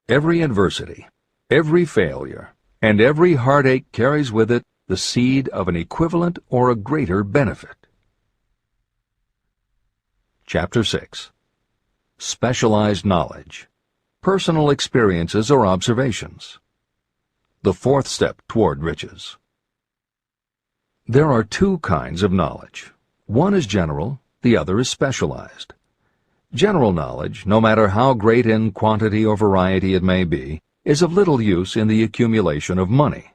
Every adversity, every failure, and every heartache carries with it the seed of an equivalent or a greater benefit. Chapter 6. Specialized Knowledge. Personal experiences or observations. The fourth step toward riches. There are two kinds of knowledge. One is general, the other is specialized. General knowledge, no matter how great in quantity or variety it may be, is of little use in the accumulation of money.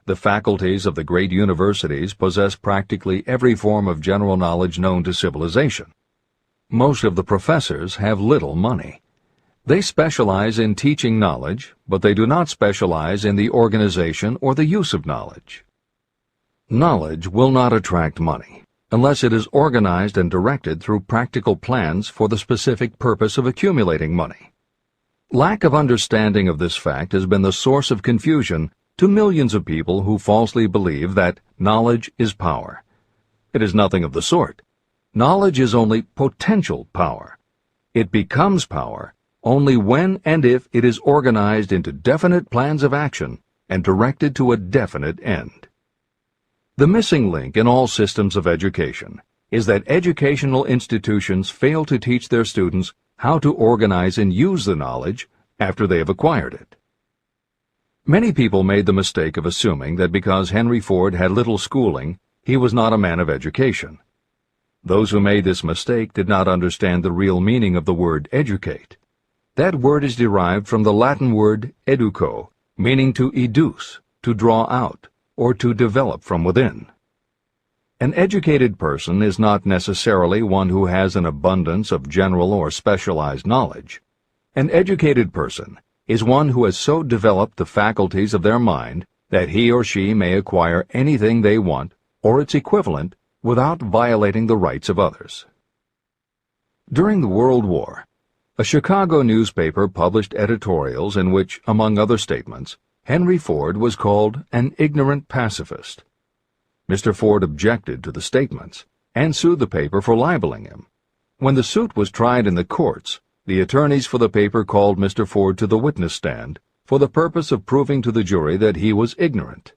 The faculties of the great universities possess practically every form of general knowledge known to civilization. Most of the professors have little money. They specialize in teaching knowledge, but they do not specialize in the organization or the use of knowledge. Knowledge will not attract money unless it is organized and directed through practical plans for the specific purpose of accumulating money. Lack of understanding of this fact has been the source of confusion to millions of people who falsely believe that knowledge is power. It is nothing of the sort. Knowledge is only potential power. It becomes power only when and if it is organized into definite plans of action and directed to a definite end. The missing link in all systems of education is that educational institutions fail to teach their students how to organize and use the knowledge after they have acquired it. Many people made the mistake of assuming that because Henry Ford had little schooling, he was not a man of education. Those who made this mistake did not understand the real meaning of the word educate. That word is derived from the Latin word educo, meaning to educe, to draw out, or to develop from within. An educated person is not necessarily one who has an abundance of general or specialized knowledge. An educated person is one who has so developed the faculties of their mind that he or she may acquire anything they want or its equivalent without violating the rights of others. During the World War, a Chicago newspaper published editorials in which, among other statements, Henry Ford was called an ignorant pacifist. Mr. Ford objected to the statements and sued the paper for libeling him. When the suit was tried in the courts, the attorneys for the paper called Mr. Ford to the witness stand for the purpose of proving to the jury that he was ignorant.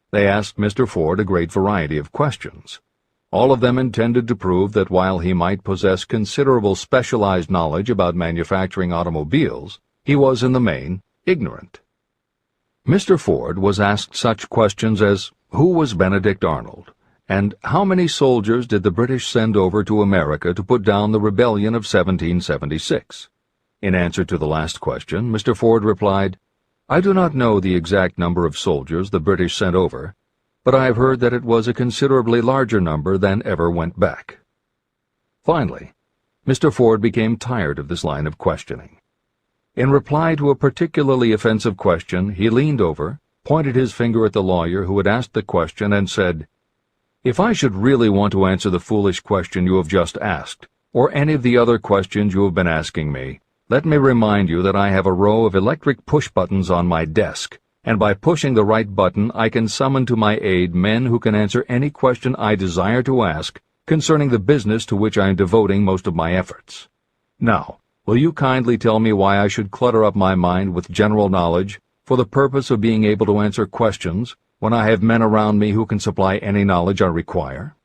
They asked Mr. Ford a great variety of questions. All of them intended to prove that while he might possess considerable specialized knowledge about manufacturing automobiles, he was in the main ignorant. Mr. Ford was asked such questions as, who was Benedict Arnold, and how many soldiers did the British send over to America to put down the rebellion of 1776? In answer to the last question, Mr. Ford replied, I do not know the exact number of soldiers the British sent over, but I have heard that it was a considerably larger number than ever went back. Finally, Mr. Ford became tired of this line of questioning. In reply to a particularly offensive question, he leaned over, pointed his finger at the lawyer who had asked the question, and said, If I should really want to answer the foolish question you have just asked, or any of the other questions you have been asking me, let me remind you that I have a row of electric push buttons on my desk, and by pushing the right button I can summon to my aid men who can answer any question I desire to ask concerning the business to which I am devoting most of my efforts. Now, will you kindly tell me why I should clutter up my mind with general knowledge for the purpose of being able to answer questions when I have men around me who can supply any knowledge I require?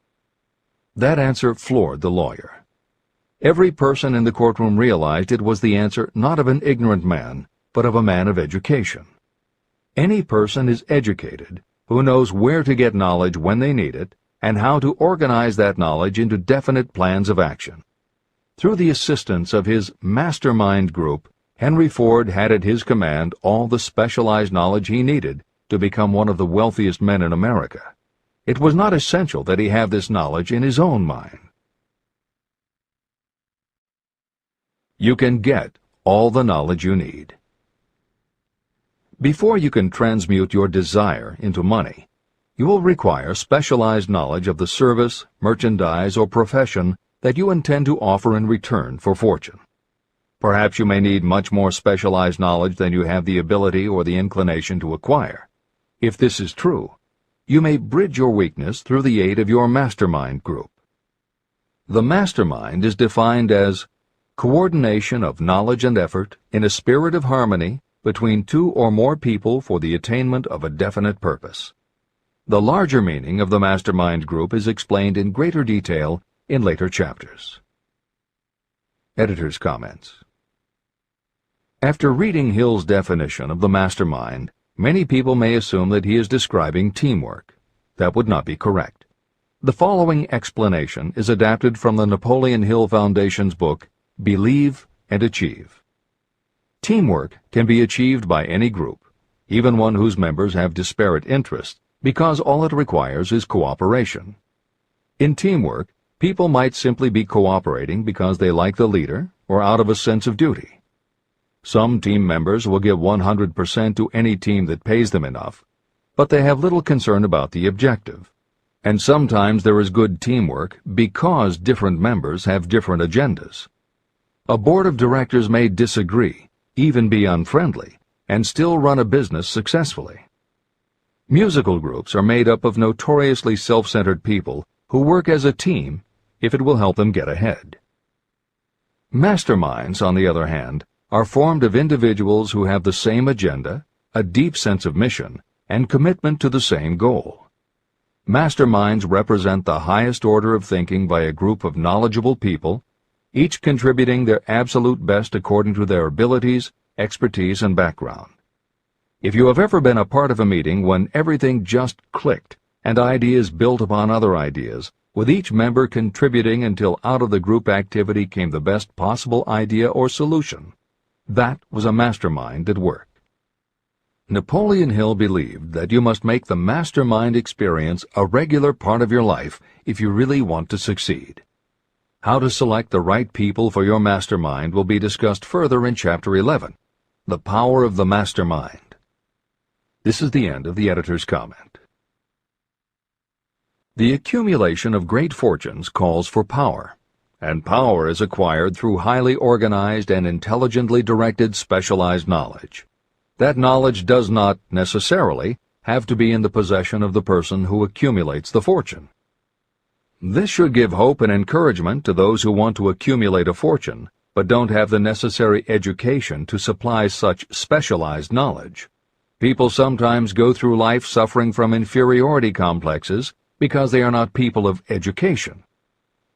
That answer floored the lawyer. Every person in the courtroom realized it was the answer not of an ignorant man, but of a man of education. Any person is educated who knows where to get knowledge when they need it and how to organize that knowledge into definite plans of action. Through the assistance of his mastermind group, Henry Ford had at his command all the specialized knowledge he needed to become one of the wealthiest men in America. It was not essential that he have this knowledge in his own mind. You can get all the knowledge you need. Before you can transmute your desire into money, you will require specialized knowledge of the service, merchandise, or profession that you intend to offer in return for fortune. Perhaps you may need much more specialized knowledge than you have the ability or the inclination to acquire. If this is true, you may bridge your weakness through the aid of your mastermind group. The mastermind is defined as coordination of knowledge and effort in a spirit of harmony between two or more people for the attainment of a definite purpose. The larger meaning of the mastermind group is explained in greater detail in later chapters. Editor's comments. After reading Hill's definition of the mastermind, many people may assume that he is describing teamwork. That would not be correct. The following explanation is adapted from the Napoleon Hill Foundation's book, Believe and Achieve. Teamwork can be achieved by any group, even one whose members have disparate interests, because all it requires is cooperation. In teamwork, people might simply be cooperating because they like the leader or out of a sense of duty. Some team members will give 100% to any team that pays them enough, but they have little concern about the objective. And sometimes there is good teamwork because different members have different agendas. A board of directors may disagree, even be unfriendly, and still run a business successfully. Musical groups are made up of notoriously self-centered people who work as a team if it will help them get ahead. Masterminds, on the other hand, are formed of individuals who have the same agenda, a deep sense of mission, and commitment to the same goal. Masterminds represent the highest order of thinking by a group of knowledgeable people, each contributing their absolute best according to their abilities, expertise, and background. If you have ever been a part of a meeting when everything just clicked and ideas built upon other ideas, with each member contributing until out of the group activity came the best possible idea or solution, that was a mastermind at work. Napoleon Hill believed that you must make the mastermind experience a regular part of your life if you really want to succeed. How to select the right people for your mastermind will be discussed further in Chapter 11, The Power of the Mastermind. This is the end of the editor's comment. The accumulation of great fortunes calls for power, and power is acquired through highly organized and intelligently directed specialized knowledge. That knowledge does not, necessarily, have to be in the possession of the person who accumulates the fortune. This should give hope and encouragement to those who want to accumulate a fortune, but don't have the necessary education to supply such specialized knowledge. People sometimes go through life suffering from inferiority complexes because they are not people of education.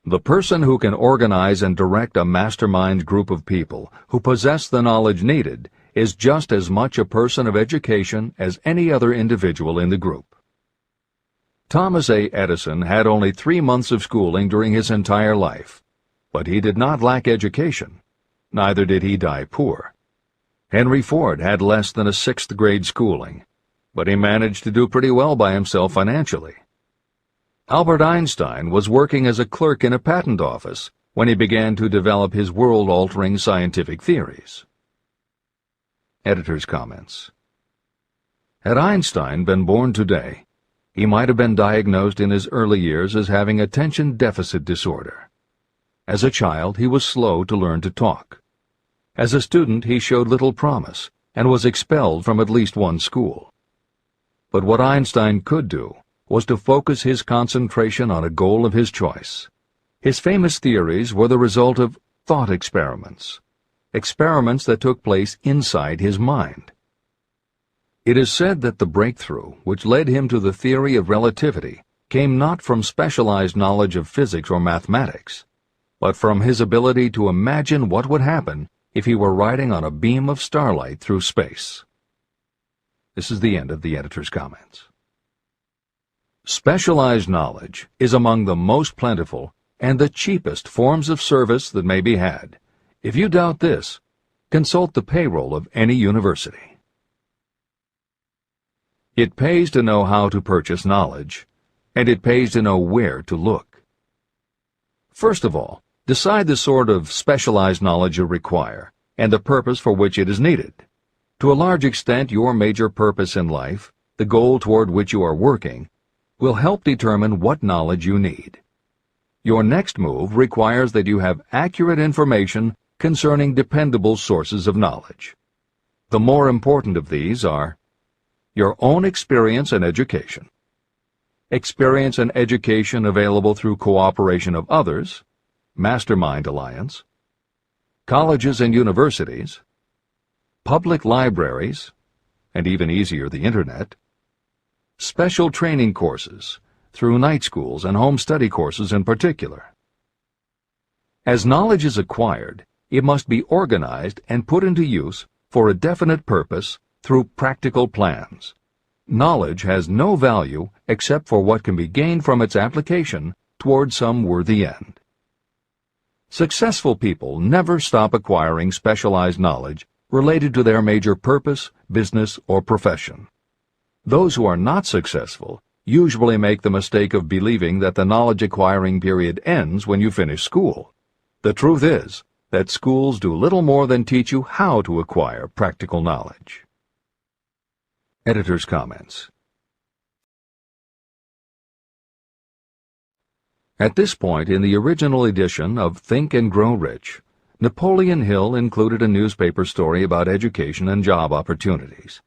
The person who can organize and direct a mastermind group of people who possess the knowledge needed is just as much a person of education as any other individual in the group. Thomas A. Edison had only 3 months of schooling during his entire life, but he did not lack education. Neither did he die poor. Henry Ford had less than a 6th grade schooling, but he managed to do pretty well by himself financially. Albert Einstein was working as a clerk in a patent office when he began to develop his world-altering scientific theories. Editor's comments. Had Einstein been born today, he might have been diagnosed in his early years as having attention deficit disorder. As a child, he was slow to learn to talk. As a student, he showed little promise and was expelled from at least one school. But what Einstein could do was to focus his concentration on a goal of his choice. His famous theories were the result of thought experiments that took place inside his mind. It is said that the breakthrough which led him to the theory of relativity came not from specialized knowledge of physics or mathematics, but from his ability to imagine what would happen if he were riding on a beam of starlight through space. This is the end of the editor's comments. Specialized knowledge is among the most plentiful and the cheapest forms of service that may be had. If you doubt this, consult the payroll of any university. It pays to know how to purchase knowledge, and it pays to know where to look. First of all, decide the sort of specialized knowledge you require and the purpose for which it is needed. To a large extent, your major purpose in life, the goal toward which you are working, will help determine what knowledge you need. Your next move requires that you have accurate information concerning dependable sources of knowledge. The more important of these are your own experience and education, experience and education available through cooperation of others, mastermind alliance, colleges and universities, public libraries, and even easier, the Internet, special training courses through night schools and home study courses in particular. As knowledge is acquired, it must be organized and put into use for a definite purpose through practical plans. Knowledge has no value except for what can be gained from its application toward some worthy end. Successful people never stop acquiring specialized knowledge related to their major purpose, business, or profession. Those who are not successful usually make the mistake of believing that the knowledge-acquiring period ends when you finish school. The truth is that schools do little more than teach you how to acquire practical knowledge. Editor's comments. At this point in the original edition of Think and Grow Rich, Napoleon Hill included a newspaper story about education and job opportunities.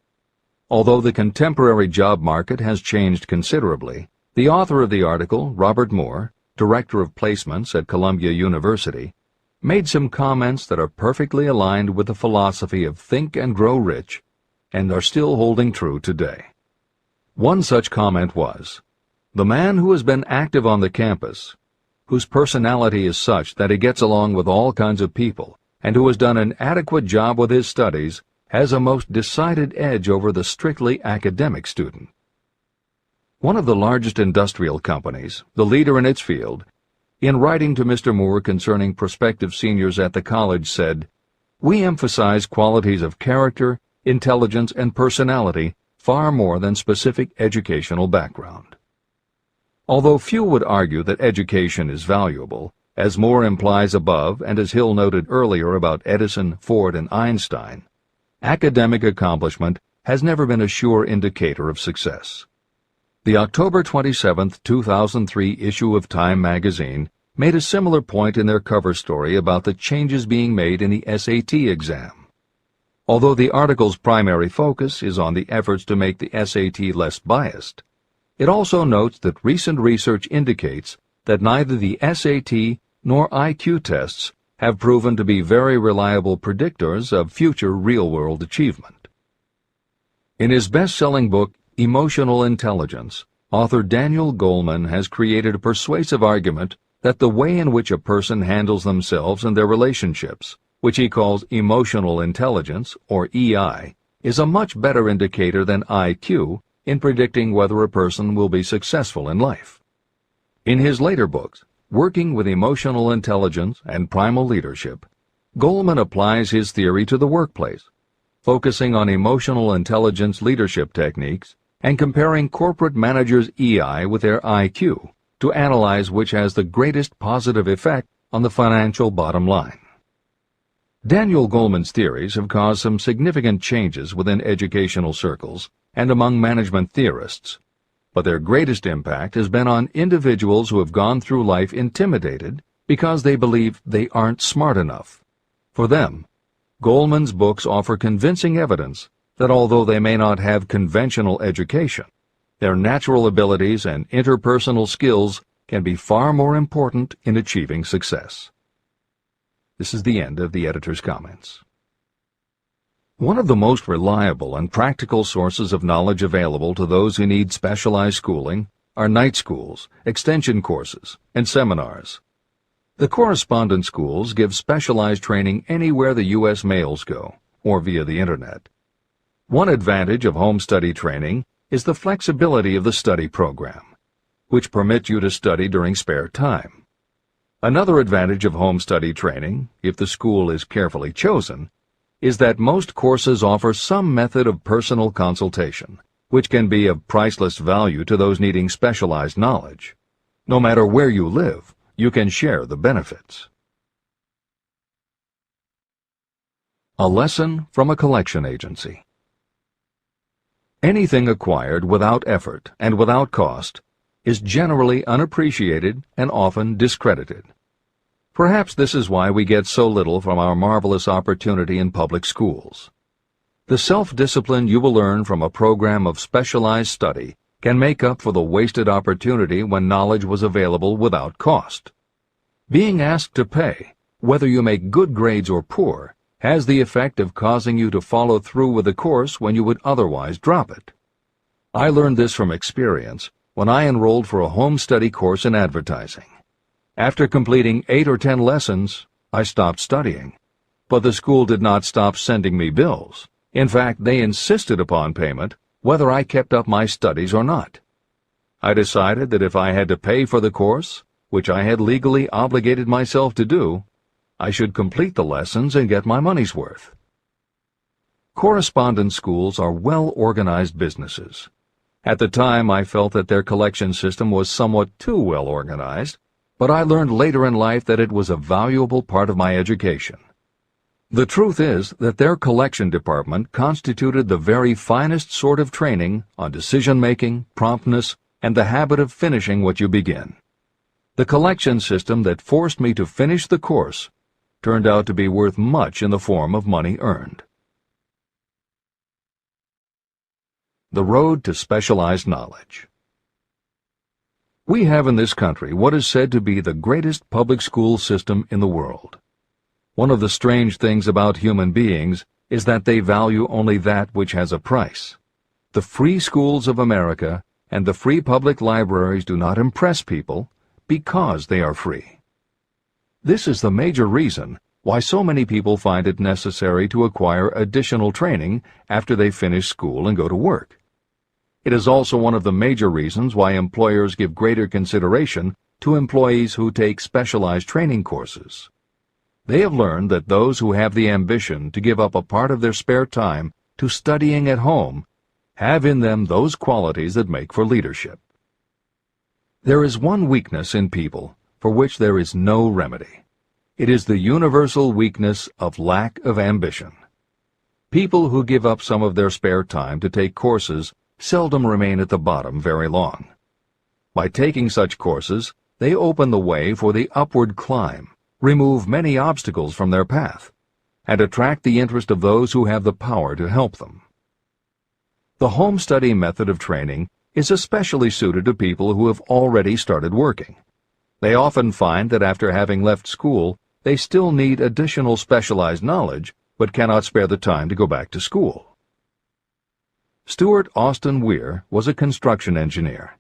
Although the contemporary job market has changed considerably, the author of the article, Robert Moore, Director of Placements at Columbia University, made some comments that are perfectly aligned with the philosophy of Think and Grow Rich and are still holding true today. One such comment was, "The man who has been active on the campus, whose personality is such that he gets along with all kinds of people, and who has done an adequate job with his studies, has a most decided edge over the strictly academic student." One of the largest industrial companies, the leader in its field, in writing to Mr. Moore concerning prospective seniors at the college said, "We emphasize qualities of character, intelligence, and personality far more than specific educational background." Although few would argue that education is valuable, as Moore implies above and as Hill noted earlier about Edison, Ford, and Einstein, academic accomplishment has never been a sure indicator of success. The October 27, 2003 issue of Time magazine made a similar point in their cover story about the changes being made in the SAT exam. Although the article's primary focus is on the efforts to make the SAT less biased, it also notes that recent research indicates that neither the SAT nor IQ tests have proven to be very reliable predictors of future real-world achievement. In his best-selling book, Emotional Intelligence, author Daniel Goleman has created a persuasive argument that the way in which a person handles themselves and their relationships, which he calls emotional intelligence, or EI, is a much better indicator than IQ in predicting whether a person will be successful in life. In his later books, Working with Emotional Intelligence and Primal Leadership, Goleman applies his theory to the workplace, focusing on emotional intelligence leadership techniques and comparing corporate managers' EI with their IQ to analyze which has the greatest positive effect on the financial bottom line. Daniel Goleman's theories have caused some significant changes within educational circles and among management theorists, but their greatest impact has been on individuals who have gone through life intimidated because they believe they aren't smart enough. For them, Goleman's books offer convincing evidence that although they may not have conventional education, their natural abilities and interpersonal skills can be far more important in achieving success. This is the end of the editor's comments. One of the most reliable and practical sources of knowledge available to those who need specialized schooling are night schools, extension courses, and seminars. The correspondence schools give specialized training anywhere the U.S. mails go, or via the Internet. One advantage of home study training is the flexibility of the study program, which permits you to study during spare time. Another advantage of home study training, if the school is carefully chosen, is that most courses offer some method of personal consultation, which can be of priceless value to those needing specialized knowledge. No matter where you live, you can share the benefits. A lesson from a collection agency. Anything acquired without effort and without cost is generally unappreciated and often discredited. Perhaps this is why we get so little from our marvelous opportunity in public schools. The self-discipline you will learn from a program of specialized study can make up for the wasted opportunity when knowledge was available without cost. Being asked to pay whether you make good grades or poor, has the effect of causing you to follow through with the course when you would otherwise drop it. I learned this from experience when I enrolled for a home study course in advertising. After completing 8 or 10 lessons, I stopped studying. But the school did not stop sending me bills. In fact, they insisted upon payment, whether I kept up my studies or not. I decided that if I had to pay for the course, which I had legally obligated myself to do, I should complete the lessons and get my money's worth. Correspondence schools are well-organized businesses. At the time, I felt that their collection system was somewhat too well organized, but I learned later in life that it was a valuable part of my education. The truth is that their collection department constituted the very finest sort of training on decision-making, promptness, and the habit of finishing what you begin. The collection system that forced me to finish the course turned out to be worth much in the form of money earned. The road to specialized knowledge. We have in this country what is said to be the greatest public school system in the world. One of the strange things about human beings is that they value only that which has a price. The free schools of America and the free public libraries do not impress people because they are free. This is the major reason why so many people find it necessary to acquire additional training after they finish school and go to work. It is also one of the major reasons why employers give greater consideration to employees who take specialized training courses. They have learned that those who have the ambition to give up a part of their spare time to studying at home have in them those qualities that make for leadership. There is one weakness in people for which there is no remedy. It is the universal weakness of lack of ambition. People who give up some of their spare time to take courses seldom remain at the bottom very long. By taking such courses, they open the way for the upward climb, remove many obstacles from their path, and attract the interest of those who have the power to help them. The home study method of training is especially suited to people who have already started working. They often find that after having left school, they still need additional specialized knowledge, but cannot spare the time to go back to school. Stuart Austin Weir was a construction engineer.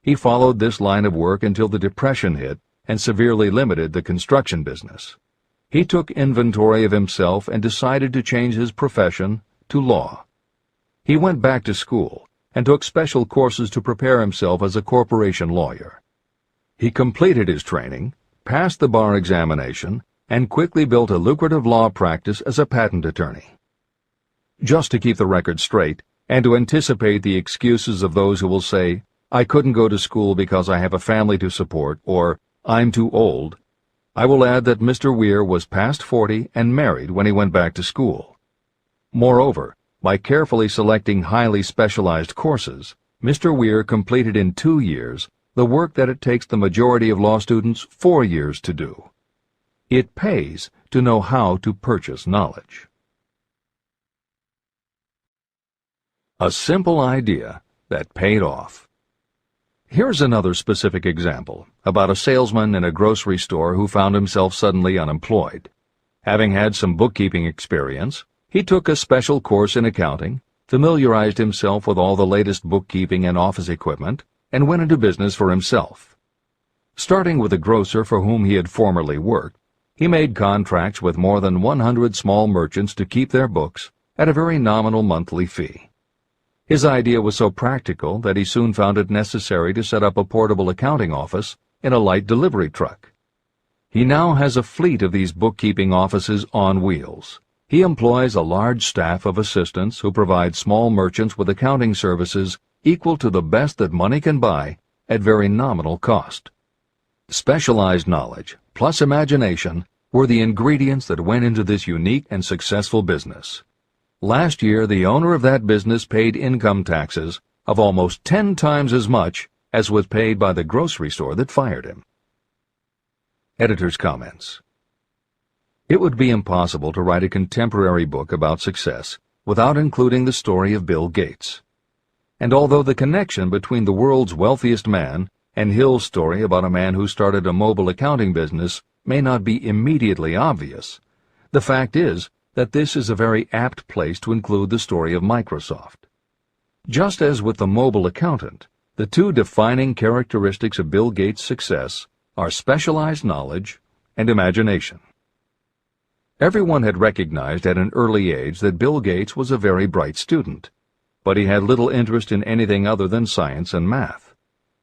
He followed this line of work until the Depression hit and severely limited the construction business. He took inventory of himself and decided to change his profession to law. He went back to school and took special courses to prepare himself as a corporation lawyer. He completed his training, passed the bar examination, and quickly built a lucrative law practice as a patent attorney. Just to keep the record straight, and to anticipate the excuses of those who will say, "I couldn't go to school because I have a family to support," or "I'm too old," I will add that Mr. Weir was past 40 and married when he went back to school. Moreover, by carefully selecting highly specialized courses, Mr. Weir completed in 2 years the work that it takes the majority of law students 4 years to do. It pays to know how to purchase knowledge. A simple idea that paid off. Here's another specific example about a salesman in a grocery store who found himself suddenly unemployed. Having had some bookkeeping experience, he took a special course in accounting, familiarized himself with all the latest bookkeeping and office equipment, and went into business for himself. Starting with a grocer for whom he had formerly worked, he made contracts with more than 100 small merchants to keep their books at a very nominal monthly fee. His idea was so practical that he soon found it necessary to set up a portable accounting office in a light delivery truck. He now has a fleet of these bookkeeping offices on wheels. He employs a large staff of assistants who provide small merchants with accounting services equal to the best that money can buy at very nominal cost. Specialized knowledge plus imagination were the ingredients that went into this unique and successful business. Last year, the owner of that business paid income taxes of almost 10 times as much as was paid by the grocery store that fired him. Editor's comments. It would be impossible to write a contemporary book about success without including the story of Bill Gates. And although the connection between the world's wealthiest man and Hill's story about a man who started a mobile accounting business may not be immediately obvious, the fact is that this is a very apt place to include the story of Microsoft. Just as with the mobile accountant, the two defining characteristics of Bill Gates' success are specialized knowledge and imagination. Everyone had recognized at an early age that Bill Gates was a very bright student, but he had little interest in anything other than science and math.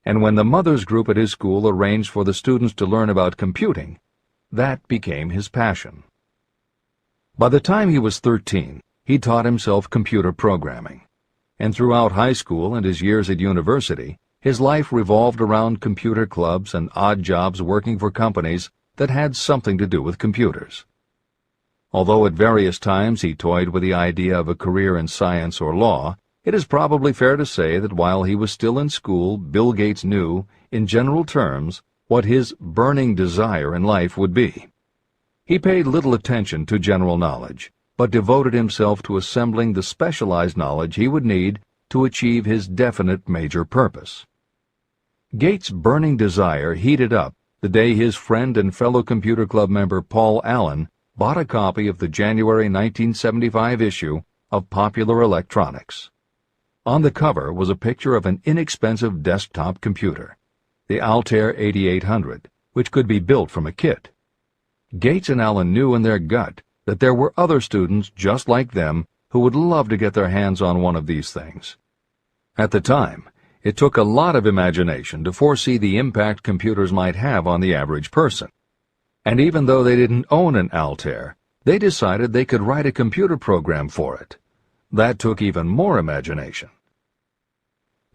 And when the mothers group at his school arranged for the students to learn about computing, that became his passion. By the time he was 13, he taught himself computer programming, and throughout high school and his years at university, his life revolved around computer clubs and odd jobs working for companies that had something to do with computers. Although at various times he toyed with the idea of a career in science or law, it is probably fair to say that while he was still in school, Bill Gates knew, in general terms, what his burning desire in life would be. He paid little attention to general knowledge, but devoted himself to assembling the specialized knowledge he would need to achieve his definite major purpose. Gates' burning desire heated up the day his friend and fellow computer club member Paul Allen bought a copy of the January 1975 issue of Popular Electronics. On the cover was a picture of an inexpensive desktop computer, the Altair 8800, which could be built from a kit. Gates and Allen knew in their gut that there were other students just like them who would love to get their hands on one of these things. At the time, it took a lot of imagination to foresee the impact computers might have on the average person. And even though they didn't own an Altair, they decided they could write a computer program for it. That took even more imagination.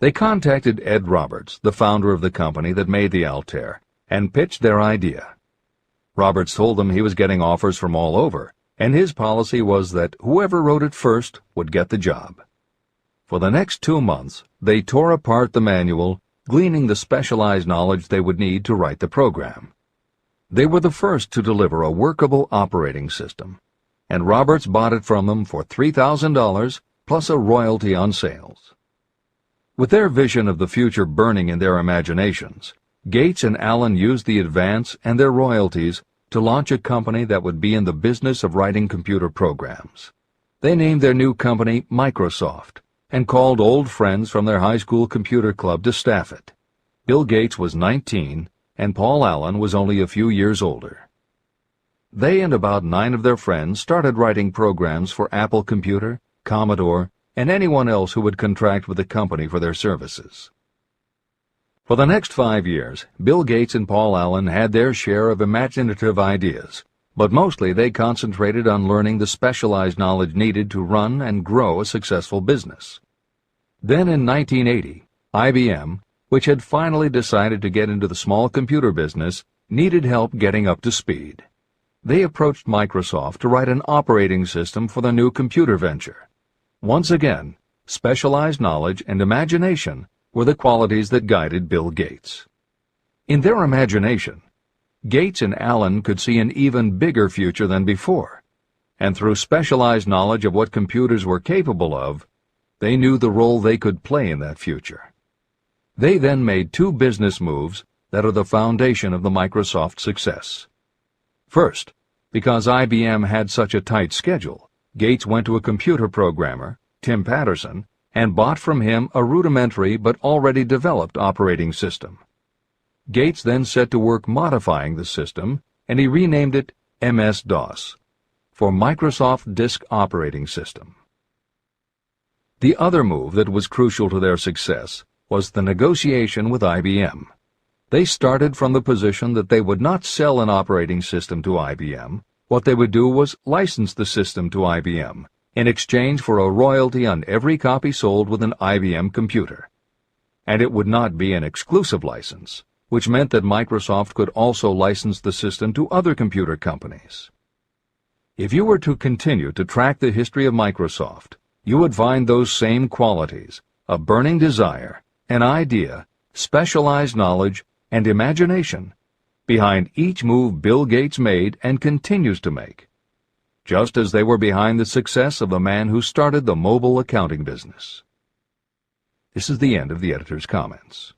They contacted Ed Roberts, the founder of the company that made the Altair, and pitched their idea. Roberts told them he was getting offers from all over, and his policy was that whoever wrote it first would get the job. For the next 2 months, they tore apart the manual, gleaning the specialized knowledge they would need to write the program. They were the first to deliver a workable operating system, and Roberts bought it from them for $3,000 plus a royalty on sales. With their vision of the future burning in their imaginations, Gates and Allen used the advance and their royalties to launch a company that would be in the business of writing computer programs. They named their new company Microsoft and called old friends from their high school computer club to staff it. Bill Gates was 19 and Paul Allen was only a few years older. They and about 9 of their friends started writing programs for Apple Computer, Commodore, and anyone else who would contract with the company for their services. For the next 5 years, Bill Gates and Paul Allen had their share of imaginative ideas, but mostly they concentrated on learning the specialized knowledge needed to run and grow a successful business. Then in 1980, IBM, which had finally decided to get into the small computer business, needed help getting up to speed. They approached Microsoft to write an operating system for the new computer venture. Once again, specialized knowledge and imagination were the qualities that guided Bill Gates. In their imagination, Gates and Allen could see an even bigger future than before, and through specialized knowledge of what computers were capable of, they knew the role they could play in that future. They then made 2 business moves that are the foundation of the Microsoft success. First, because IBM had such a tight schedule, Gates went to a computer programmer, Tim Patterson, and bought from him a rudimentary but already developed operating system. Gates then set to work modifying the system, and he renamed it MS-DOS, for Microsoft Disk Operating System. The other move that was crucial to their success was the negotiation with IBM. They started from the position that they would not sell an operating system to IBM. What they would do was license the system to IBM in exchange for a royalty on every copy sold with an IBM computer. And it would not be an exclusive license, which meant that Microsoft could also license the system to other computer companies. If you were to continue to track the history of Microsoft, you would find those same qualities: a burning desire, an idea, specialized knowledge, and imagination behind each move Bill Gates made and continues to make, just as they were behind the success of the man who started the mobile accounting business. This is the end of the editor's comments.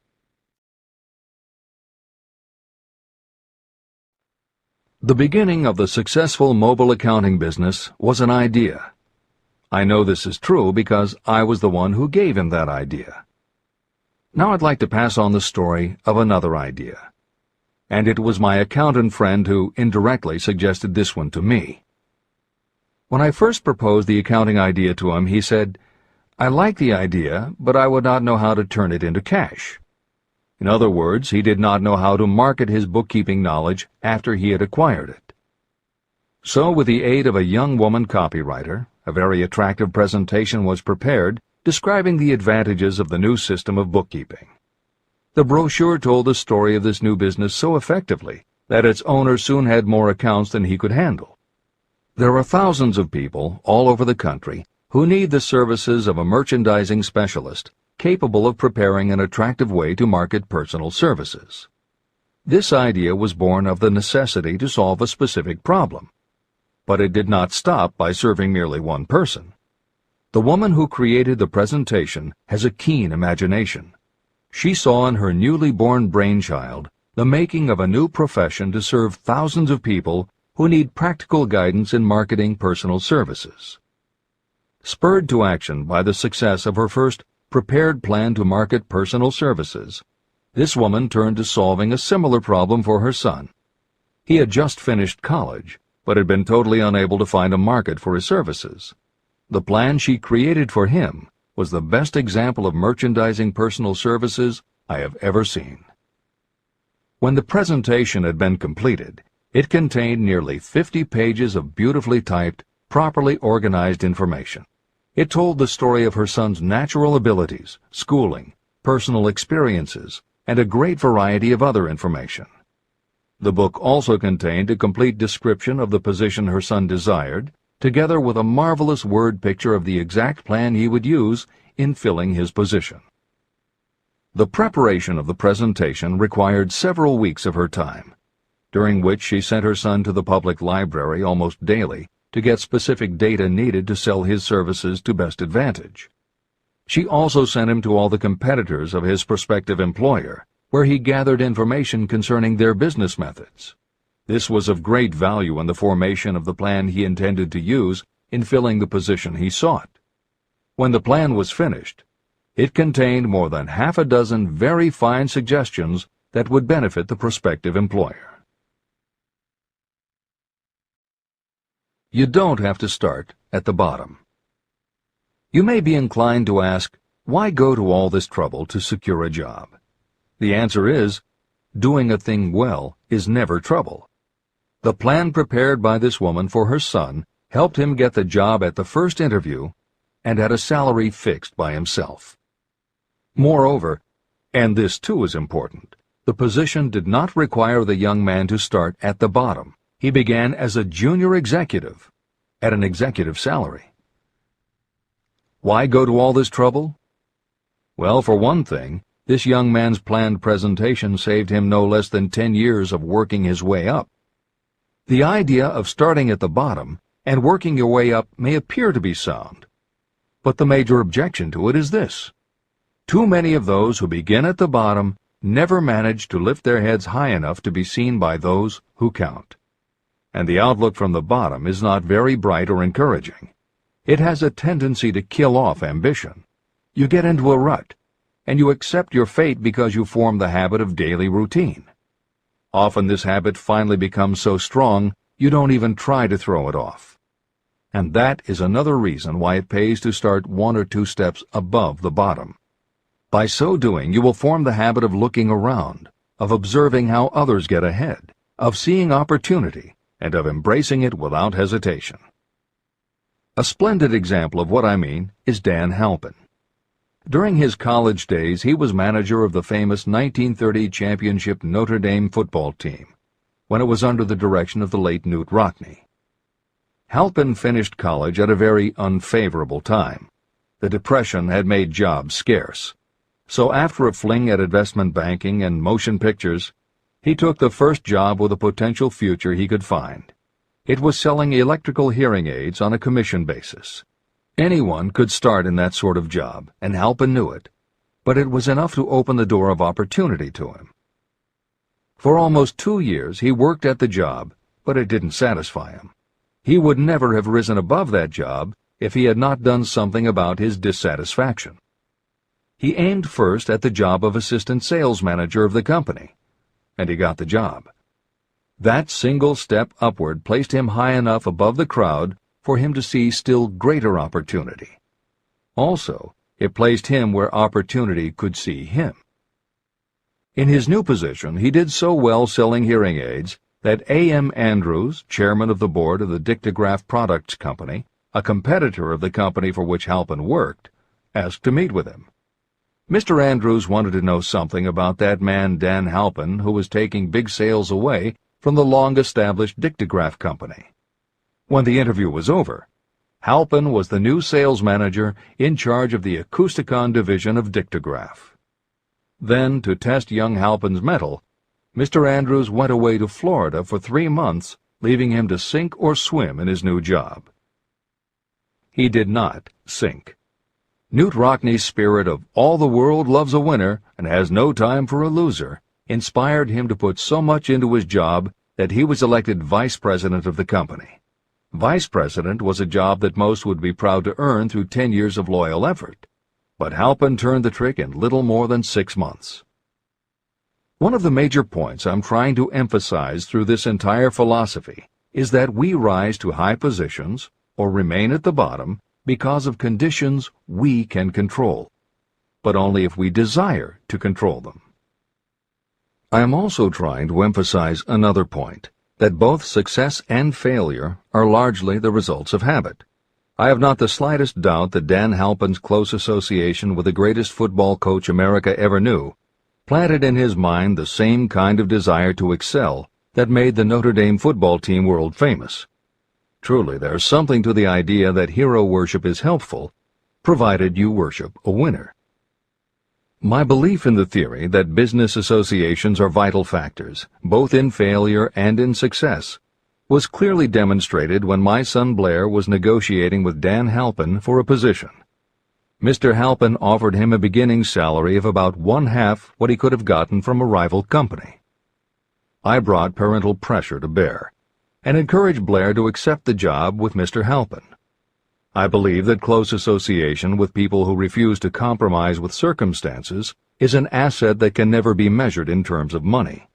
The beginning of the successful mobile accounting business was an idea. I know this is true because I was the one who gave him that idea. Now I'd like to pass on the story of another idea. And it was my accountant friend who indirectly suggested this one to me. When I first proposed the accounting idea to him, he said, "I like the idea, but I would not know how to turn it into cash." In other words, he did not know how to market his bookkeeping knowledge after he had acquired it. So, with the aid of a young woman copywriter, a very attractive presentation was prepared describing the advantages of the new system of bookkeeping. The brochure told the story of this new business so effectively that its owner soon had more accounts than he could handle. There are thousands of people all over the country who need the services of a merchandising specialist capable of preparing an attractive way to market personal services. This idea was born of the necessity to solve a specific problem. But it did not stop by serving merely one person. The woman who created the presentation has a keen imagination. She saw in her newly born brainchild the making of a new profession to serve thousands of people who need practical guidance in marketing personal services. Spurred to action by the success of her first prepared plan to market personal services, this woman turned to solving a similar problem for her son. He had just finished college, but had been totally unable to find a market for his services. The plan she created for him was the best example of merchandising personal services I have ever seen. When the presentation had been completed, it contained nearly 50 pages of beautifully typed, properly organized information. It told the story of her son's natural abilities, schooling, personal experiences, and a great variety of other information. The book also contained a complete description of the position her son desired, together with a marvelous word picture of the exact plan he would use in filling his position. The preparation of the presentation required several weeks of her time, during which she sent her son to the public library almost daily to get specific data needed to sell his services to best advantage. She also sent him to all the competitors of his prospective employer, where he gathered information concerning their business methods. This was of great value in the formation of the plan he intended to use in filling the position he sought. When the plan was finished, it contained more than half a dozen very fine suggestions that would benefit the prospective employer. You don't have to start at the bottom. You may be inclined to ask, why go to all this trouble to secure a job? The answer is, doing a thing well is never trouble. The plan prepared by this woman for her son helped him get the job at the first interview and at a salary fixed by himself. Moreover, and this too is important, the position did not require the young man to start at the bottom. He began as a junior executive, at an executive salary. Why go to all this trouble? Well, for one thing, this young man's planned presentation saved him no less than 10 years of working his way up. The idea of starting at the bottom and working your way up may appear to be sound, but the major objection to it is this: too many of those who begin at the bottom never manage to lift their heads high enough to be seen by those who count. And the outlook from the bottom is not very bright or encouraging. It has a tendency to kill off ambition. You get into a rut, and you accept your fate because you form the habit of daily routine. Often this habit finally becomes so strong you don't even try to throw it off. And that is another reason why it pays to start 1 or 2 steps above the bottom. By so doing, you will form the habit of looking around, of observing how others get ahead, of seeing opportunity, and of embracing it without hesitation. A splendid example of what I mean is Dan Halpin. During his college days, he was manager of the famous 1930 championship Notre Dame football team, when it was under the direction of the late Newt Rockne. Halpin finished college at a very unfavorable time. The Depression had made jobs scarce. So after a fling at investment banking and motion pictures, he took the first job with a potential future he could find. It was selling electrical hearing aids on a commission basis. Anyone could start in that sort of job, and Halpin knew it, but it was enough to open the door of opportunity to him. For almost 2 years he worked at the job, but it didn't satisfy him. He would never have risen above that job if he had not done something about his dissatisfaction. He aimed first at the job of assistant sales manager of the company, and he got the job. That single step upward placed him high enough above the crowd for him to see still greater opportunity. Also, it placed him where opportunity could see him. In his new position, he did so well selling hearing aids that A.M. Andrews, chairman of the board of the Dictograph Products Company, a competitor of the company for which Halpin worked, asked to meet with him. Mr. Andrews wanted to know something about that man Dan Halpin, who was taking big sales away from the long-established Dictograph Company. When the interview was over, Halpin was the new sales manager in charge of the Acousticon division of Dictograph. Then, to test young Halpin's mettle, Mr. Andrews went away to Florida for 3 months, leaving him to sink or swim in his new job. He did not sink. Knute Rockne's spirit of "all the world loves a winner and has no time for a loser" inspired him to put so much into his job that he was elected vice president of the company. Vice president was a job that most would be proud to earn through 10 years of loyal effort, but Halpin turned the trick in little more than 6 months. One of the major points I'm trying to emphasize through this entire philosophy is that we rise to high positions or remain at the bottom because of conditions we can control, but only if we desire to control them. I am also trying to emphasize another point, that both success and failure are largely the results of habit. I have not the slightest doubt that Dan Halpin's close association with the greatest football coach America ever knew planted in his mind the same kind of desire to excel that made the Notre Dame football team world famous. Truly, there's something to the idea that hero worship is helpful, provided you worship a winner. My belief in the theory that business associations are vital factors, both in failure and in success, was clearly demonstrated when my son Blair was negotiating with Dan Halpin for a position. Mr. Halpin offered him a beginning salary of about 1/2 what he could have gotten from a rival company. I brought parental pressure to bear, and encouraged Blair to accept the job with Mr. Halpin. I believe that close association with people who refuse to compromise with circumstances is an asset that can never be measured in terms of money.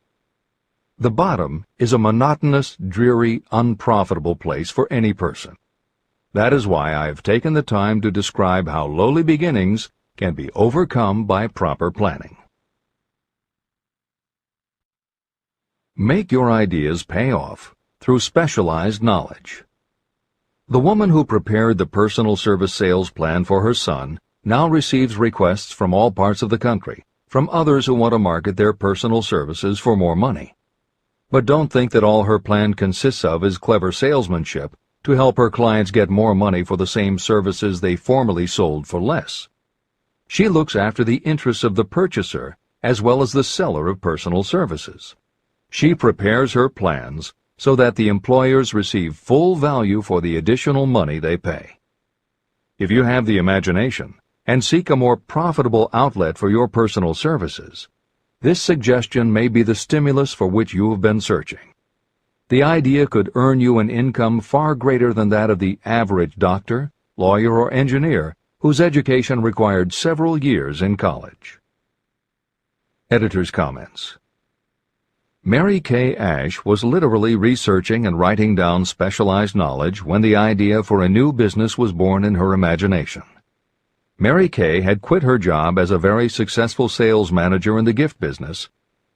The bottom is a monotonous, dreary, unprofitable place for any person. That is why I have taken the time to describe how lowly beginnings can be overcome by proper planning. Make your ideas pay off through specialized knowledge. The woman who prepared the personal service sales plan for her son now receives requests from all parts of the country, from others who want to market their personal services for more money. But don't think that all her plan consists of is clever salesmanship to help her clients get more money for the same services they formerly sold for less. She looks after the interests of the purchaser as well as the seller of personal services. She prepares her plans so that the employers receive full value for the additional money they pay. If you have the imagination and seek a more profitable outlet for your personal services, this suggestion may be the stimulus for which you have been searching. The idea could earn you an income far greater than that of the average doctor, lawyer, or engineer whose education required several years in college. Editor's comments. Mary Kay Ash was literally researching and writing down specialized knowledge when the idea for a new business was born in her imagination. Mary Kay had quit her job as a very successful sales manager in the gift business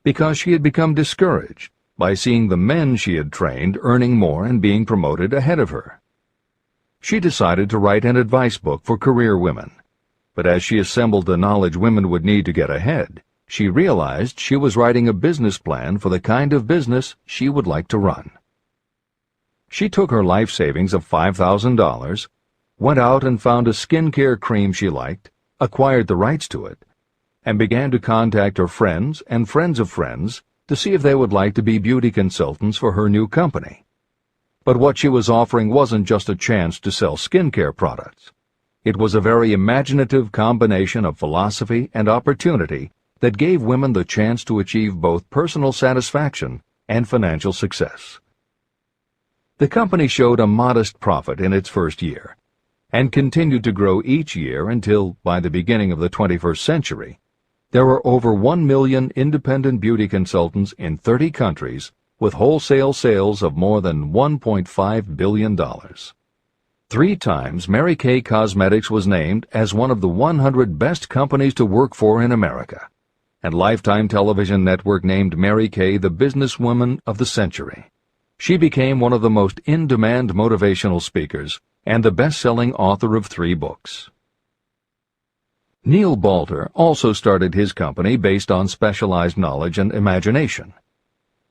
because she had become discouraged by seeing the men she had trained earning more and being promoted ahead of her. She decided to write an advice book for career women, but as she assembled the knowledge women would need to get ahead, she realized she was writing a business plan for the kind of business she would like to run. She took her life savings of $5,000, went out and found a skincare cream she liked, acquired the rights to it, and began to contact her friends and friends of friends to see if they would like to be beauty consultants for her new company. But what she was offering wasn't just a chance to sell skincare products. It was a very imaginative combination of philosophy and opportunity that gave women the chance to achieve both personal satisfaction and financial success. The company showed a modest profit in its first year, and continued to grow each year until, by the beginning of the 21st century, there were over 1 million independent beauty consultants in 30 countries with wholesale sales of more than $1.5 billion. 3 times Mary Kay Cosmetics was named as one of the 100 best companies to work for in America, and Lifetime Television Network named Mary Kay the businesswoman of the century. She became one of the most in-demand motivational speakers and the best-selling author of 3 books. Neil Balter also started his company based on specialized knowledge and imagination.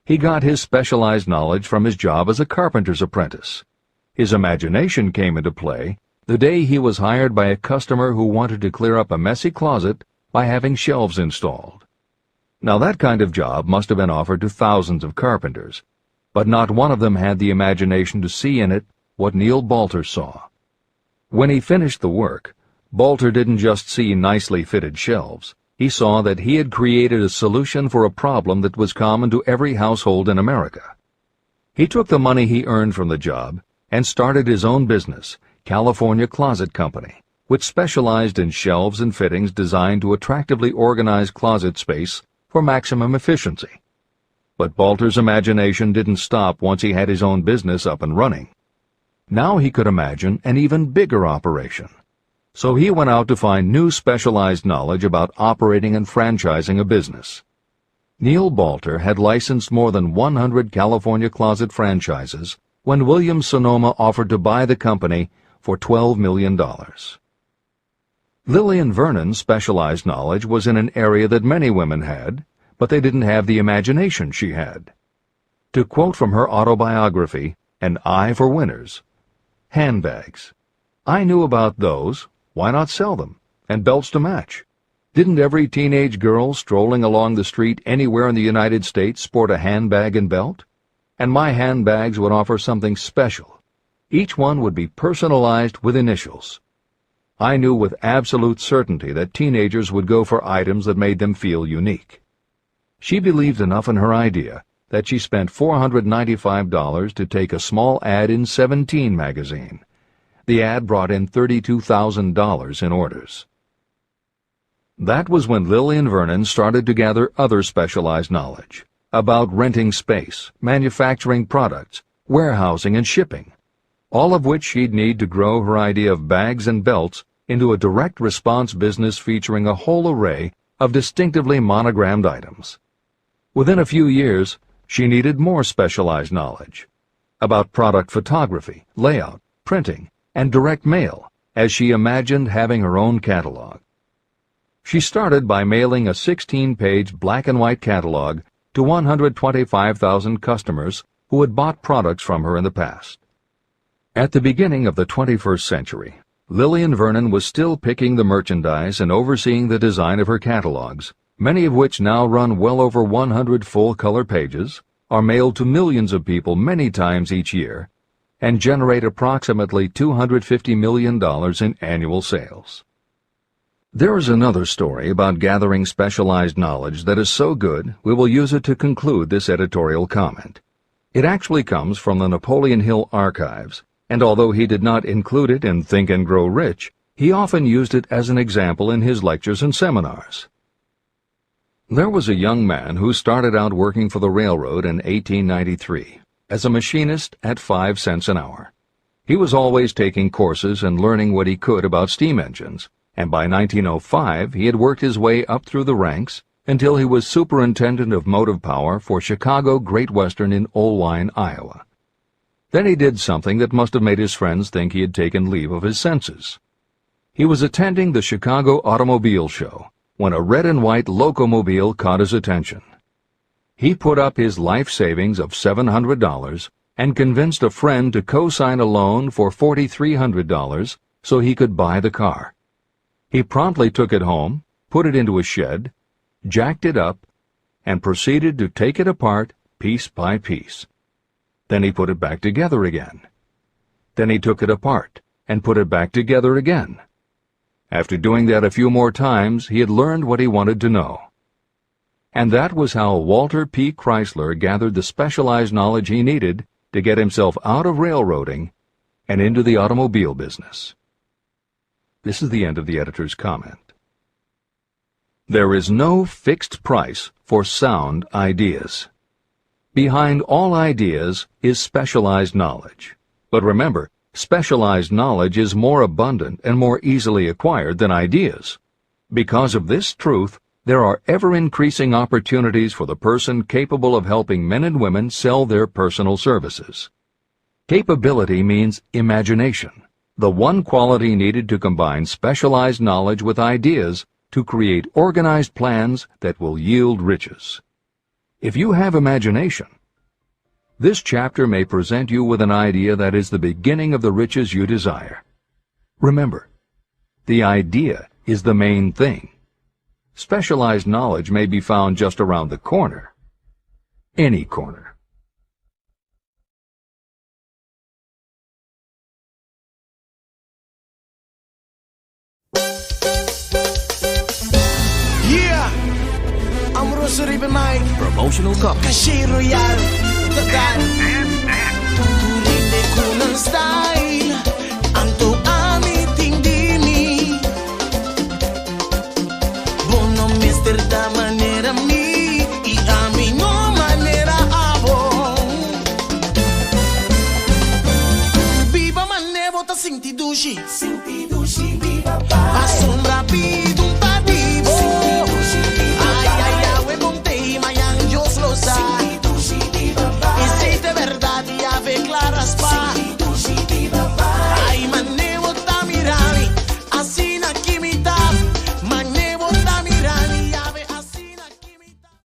He got his specialized knowledge from his job as a carpenter's apprentice. His imagination came into play the day he was hired by a customer who wanted to clear up a messy closet by having shelves installed. Now that kind of job must have been offered to thousands of carpenters, but not one of them had the imagination to see in it what Neil Balter saw. When he finished the work, Balter didn't just see nicely fitted shelves. He saw that he had created a solution for a problem that was common to every household in America. He took the money he earned from the job and started his own business, California Closet Company, which specialized in shelves and fittings designed to attractively organize closet space for maximum efficiency. But Balter's imagination didn't stop once he had his own business up and running. Now he could imagine an even bigger operation. So he went out to find new specialized knowledge about operating and franchising a business. Neil Balter had licensed more than 100 California closet franchises when Williams-Sonoma offered to buy the company for $12 million. Lillian Vernon's specialized knowledge was in an area that many women had, but they didn't have the imagination she had. To quote from her autobiography, An Eye for Winners, handbags. I knew about those, why not sell them, and belts to match? Didn't every teenage girl strolling along the street anywhere in the United States sport a handbag and belt? And my handbags would offer something special. Each one would be personalized with initials. I knew with absolute certainty that teenagers would go for items that made them feel unique. She believed enough in her idea that she spent $495 to take a small ad in 17 magazine. The ad brought in $32,000 in orders. That was when Lillian Vernon started to gather other specialized knowledge about renting space, manufacturing products, warehousing, and shipping, all of which she'd need to grow her idea of bags and belts into a direct response business featuring a whole array of distinctively monogrammed items. Within a few years, she needed more specialized knowledge about product photography, layout, printing, and direct mail, as she imagined having her own catalog. She started by mailing a 16-page black-and-white catalog to 125,000 customers who had bought products from her in the past. At the beginning of the 21st century, Lillian Vernon was still picking the merchandise and overseeing the design of her catalogs, many of which now run well over 100 full-color pages, are mailed to millions of people many times each year, and generate approximately $250 million in annual sales. There is another story about gathering specialized knowledge that is so good we will use it to conclude this editorial comment. It actually comes from the Napoleon Hill archives, and although he did not include it in Think and Grow Rich, he often used it as an example in his lectures and seminars. There was a young man who started out working for the railroad in 1893 as a machinist at 5 cents an hour. He was always taking courses and learning what he could about steam engines, and by 1905 he had worked his way up through the ranks until he was superintendent of motive power for Chicago Great Western in Olwine, Iowa. Then he did something that must have made his friends think he had taken leave of his senses. He was attending the Chicago Automobile Show when a red and white locomobile caught his attention. He put up his life savings of $700 and convinced a friend to co-sign a loan for $4,300 so he could buy the car. He promptly took it home, put it into a shed, jacked it up, and proceeded to take it apart piece by piece. Then he put it back together again. Then he took it apart and put it back together again. After doing that a few more times, he had learned what he wanted to know. And that was how Walter P. Chrysler gathered the specialized knowledge he needed to get himself out of railroading and into the automobile business. This is the end of the editor's comment. There is no fixed price for sound ideas. Behind all ideas is specialized knowledge. But remember, specialized knowledge is more abundant and more easily acquired than ideas. Because of this truth, there are ever-increasing opportunities for the person capable of helping men and women sell their personal services. Capability means imagination, the one quality needed to combine specialized knowledge with ideas to create organized plans that will yield riches. If you have imagination, this chapter may present you with an idea that is the beginning of the riches you desire. Remember, the idea is the main thing. Specialized knowledge may be found just around the corner. Any corner. Yeah, I'm Rosary Mike. Promotional copy. Cache Royal. Tagal. Turinde ko ng style. Anto amit hindi mi. Bono mister da manera mi. Iami no manera abo. Viva manevo ta sinti dushi.